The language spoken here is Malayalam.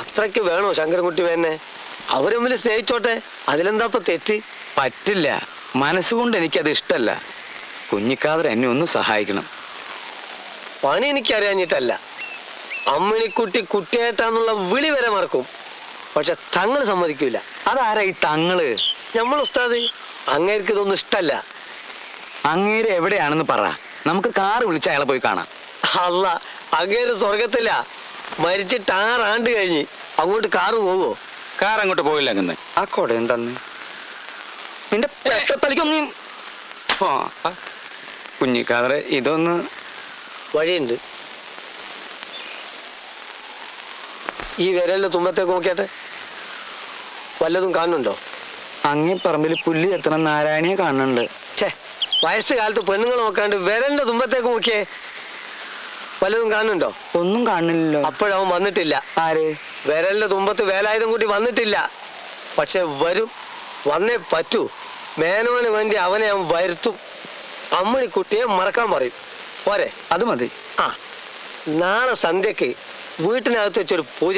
അത്രയ്ക്ക് വേണോ ശങ്കരൻകുട്ടി വേനെ? അവര് തമ്മിൽ സ്നേഹിച്ചോട്ടെ, അതിലെന്താ ഇപ്പൊ തെറ്റ്? പറ്റില്ല, മനസ്സുകൊണ്ട് എനിക്കത് ഇഷ്ടല്ല. കുഞ്ഞിക്കാതർ എന്നെ ഒന്ന് സഹായിക്കണം. പണി എനിക്കറിയാഞ്ഞിട്ടല്ല, അമ്മിണിക്കുട്ടി കുട്ടിയായിട്ടാന്നുള്ള വിളി വരെ മറക്കും. പക്ഷെ തങ്ങള് സമ്മതിക്കൂല. അതാരാ ഈ തങ്ങള്? നമ്മൾ ഉസ്താദ്. അങ്ങേർക്ക് ഇതൊന്നും ഇഷ്ടല്ല. അങ്ങേര് എവിടെയാണെന്ന് പറ, നമുക്ക് കാറ് വിളിച്ച് അയാളെ പോയി കാണാം. അല്ല, അങ്ങേര് സ്വർഗത്തില്ല. മരിച്ചിട്ട് 6 ആണ്ട് കഴിഞ്ഞ്. അങ്ങോട്ട് കാറ് പോവോ? കാർ അങ്ങോട്ട് പോയില്ല. അങ്ങനെ ആ കൊട എന്താന്ന് നിന്റെ തലിക്കൊന്നും. കുഞ്ഞിക്കാതറെ, ഇതൊന്ന് വഴിയുണ്ട്. ഈ വിരലിന്റെ തുമ്പത്തേക്ക് നോക്കിയാട്ടെ, വല്ലതും കാണുന്നുണ്ടോ? അങ്ങേ പറമ്പിൽ പുല്ല് എത്തണം നാരായണിയെ കാണുന്നുണ്ട്. ഛേ, വയസ്സുകാലത്ത് പെണ്ണുങ്ങൾ നോക്കാണ്ട് വിരലിന്റെ തുമ്പത്തേക്ക് നോക്കിയേ, വല്ലതും കാണുന്നുണ്ടോ? ഒന്നും കാണുന്നില്ലല്ലോ. അപ്പോഴവൻ വന്നിട്ടില്ല. ആര്? വിരലിന്റെ തുമ്പത്ത് വേലായുധം കൂടി വന്നിട്ടില്ല. പക്ഷെ വരും, വന്നേ പറ്റൂ. മേനോന് വേണ്ടി അവനെ അവൻ വരുത്തും. അമ്മണിക്കുട്ടിയെ മറക്കാൻ പറയും. പോരെ? അത് മതി. ആ, നാളെ സന്ധ്യക്ക് വീട്ടിനകത്ത് വെച്ചൊരു പൂജ